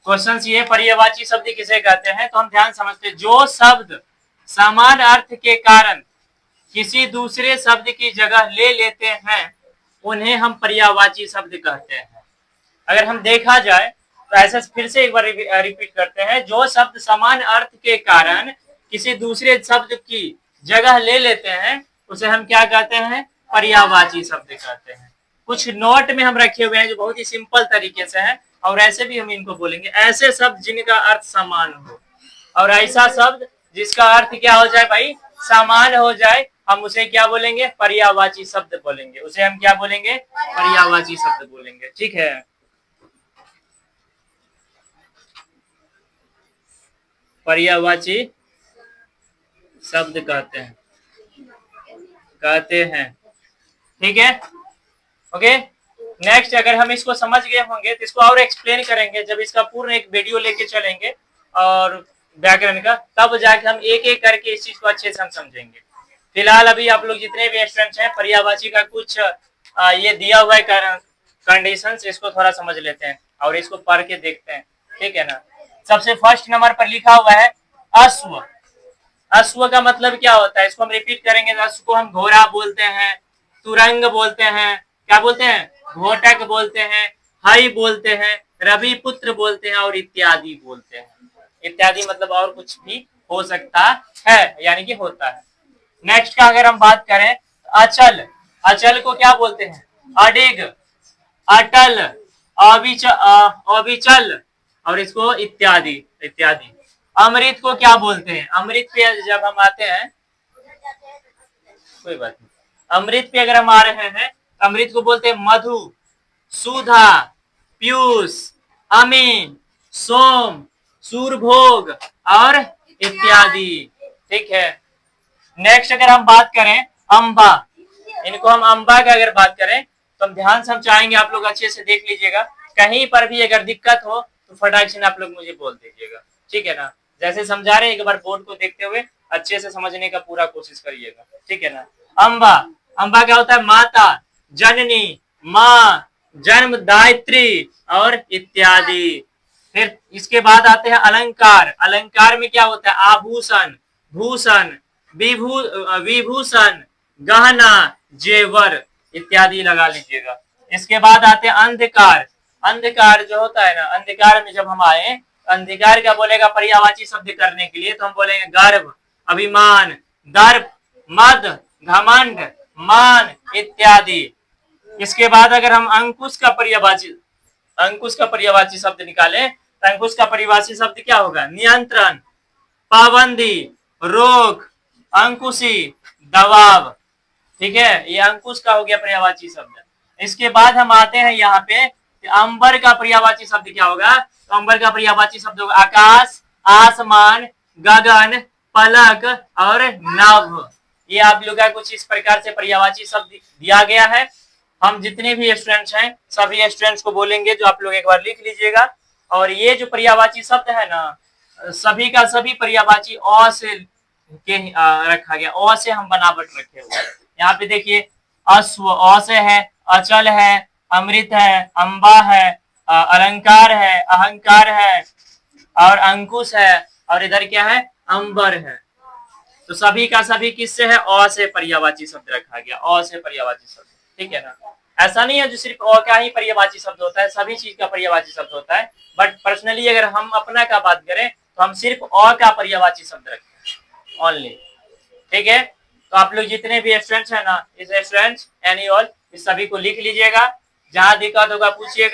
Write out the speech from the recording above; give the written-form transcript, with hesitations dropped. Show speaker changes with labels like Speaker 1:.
Speaker 1: Question ये पर्यायवाची शब्द किसे कहते हैं, तो हम ध्यान समझते हैं जो शब्द समान अर्थ के कारण किसी दूसरे शब्द की जगह ले लेते हैं उन्हें हम पर्यायवाची शब्द कहते हैं। अगर हम देखा जाए तो ऐसे फिर से एक बार रिपीट करते हैं, जो शब्द समान अर्थ के कारण किसी दूसरे शब्द की जगह ले लेते हैं उसे हम क्या कहते हैं, पर्यायवाची शब्द कहते हैं। कुछ नोट में हम रखे हुए हैं जो बहुत ही सिंपल तरीके से है, और ऐसे भी हम इनको बोलेंगे, ऐसे शब्द जिनका अर्थ समान हो, और ऐसा शब्द जिसका अर्थ क्या हो जाए भाई, समान हो जाए, हम उसे क्या बोलेंगे, पर्यायवाची शब्द बोलेंगे। उसे हम क्या बोलेंगे, पर्यायवाची शब्द बोलेंगे। ठीक है, पर्यायवाची शब्द कहते हैं। ठीक है, ओके। नेक्स्ट, अगर हम इसको समझ गए होंगे तो इसको और एक्सप्लेन करेंगे जब इसका पूर्ण एक वीडियो लेके चलेंगे और व्याकरण का, तब जाके हम एक एक करके इस चीज को अच्छे से हम समझेंगे। फिलहाल अभी आप लोग जितने भी स्टूडेंट्स हैं, पर्यायवाची का कुछ ये दिया हुआ है कंडीशंस, इसको थोड़ा समझ लेते हैं और इसको पढ़ के देखते हैं। ठीक है ना। सबसे फर्स्ट नंबर पर लिखा हुआ है अश्व। अश्व का मतलब क्या होता है, इसको हम रिपीट करेंगे। अश्व को हम घोड़ा बोलते हैं, तुरंग बोलते हैं, क्या बोलते हैं, घोटक बोलते हैं, हई बोलते हैं, रवि पुत्र बोलते हैं और इत्यादि बोलते हैं। इत्यादि मतलब और कुछ भी हो सकता है, यानी कि होता है। नेक्स्ट का अगर हम बात करें, अचल। अचल को क्या बोलते हैं, अडिग, अटल, अविचल और इसको इत्यादि इत्यादि। अमृत को क्या बोलते हैं, अमृत पे जब हम आते हैं, कोई बात नहीं, अमृत पे अगर हम आ रहे हैं, अमृत को बोलते हैं मधु, सुधा, पीयूष, अमी, सोम, सूरभोग और इत्यादि। ठीक है। नेक्स्ट अगर हम बात करें अंबा, इनको हम अंबा का अगर बात करें तो हम ध्यान से हम चाहेंगे आप लोग अच्छे से देख लीजिएगा, कहीं पर भी अगर दिक्कत हो तो फटाक से आप लोग मुझे बोल दीजिएगा। ठीक है ना। जैसे समझा रहे एक बार बोर्ड को देखते हुए अच्छे से समझने का पूरा कोशिश करिएगा। ठीक है ना। अंबा, अंबा क्या होता है, माता, जननी, माँ, जन्मदायित्री और इत्यादि। फिर इसके बाद आते हैं अलंकार। अलंकार में क्या होता है, आभूषण, भूषण, विभूषण, गहना, जेवर इत्यादि लगा लीजिएगा। इसके बाद आते हैं अंधकार। अंधकार जो होता है ना, अंधकार में जब हम आए, अंधकार क्या बोलेगा पर्यायवाची शब्द करने के लिए, तो हम बोलेंगे गर्व, अभिमान, दर्प, मद, घमंड, मान इत्यादि। इसके बाद अगर हम अंकुश का पर्यायवाची शब्द निकालें, तो अंकुश का पर्यायवाची शब्द क्या होगा, नियंत्रण, पाबंदी, रोक, अंकुशी, दबाव। ठीक है, ये अंकुश का हो गया पर्यायवाची शब्द। इसके बाद हम आते हैं यहाँ पे, अंबर का पर्यायवाची शब्द क्या होगा, तो अंबर का पर्यायवाची शब्द होगा आकाश, आसमान, गगन, पलक और नभ। ये आप लोग का कुछ इस प्रकार से पर्यायवाची शब्द दिया गया है। हम जितने भी स्टूडेंट्स हैं सभी स्टूडेंट्स को बोलेंगे, जो आप लोग एक बार लिख लीजिएगा। और ये जो पर्यायवाची शब्द है ना, सभी का सभी पर्यायवाची अ से रखा गया, अ से हम बनावट रखे हुए। यहाँ पे देखिए, अश्व अ से है, अचल है, अमृत है, अंबा है, अलंकार है, अहंकार है और अंकुश है, और इधर क्या है, अंबर है। तो सभी का सभी किससे है, अ से पर्यायवाची शब्द रखा गया, अ से पर्यायवाची शब्द। ठीक है ना। ऐसा नहीं है जो सिर्फ अ का ही पर्यायवाची शब्द होता है, सभी चीज का पर्यायवाची शब्द होता है। बट पर्सनली अगर हम अपना का बात करें तो हम सिर्फ अ का पर्यायवाची शब्द रखते हैं ओनली। ठीक है। तो आप लोग जितने भी स्टूडेंट्स हैं ना, इस स्टूडेंट्स एनी ऑल, इस सभी को लिख लीजिएगा, जहां दिक्कत होगा पूछिएगा।